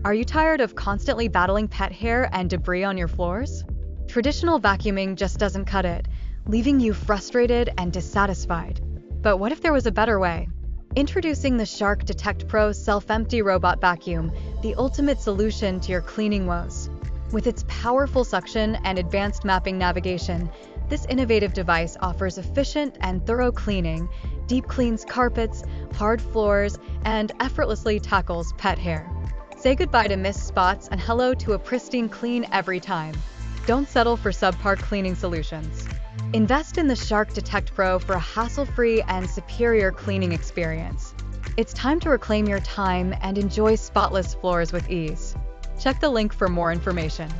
Are you tired of constantly battling pet hair and debris on your floors? Traditional vacuuming just doesn't cut it, leaving you frustrated and dissatisfied. But what if there was a better way? Introducing the Shark Detect Pro Self-Empty Robot Vacuum, the ultimate solution to your cleaning woes. With its powerful suction and advanced mapping navigation, this innovative device offers efficient and thorough cleaning, deep cleans carpets, hard floors, and effortlessly tackles pet hair. Say goodbye to missed spots and hello to a pristine clean every time. Don't settle for subpar cleaning solutions. Invest in the Shark Detect Pro for a hassle-free and superior cleaning experience. It's time to reclaim your time and enjoy spotless floors with ease. Check the link for more information.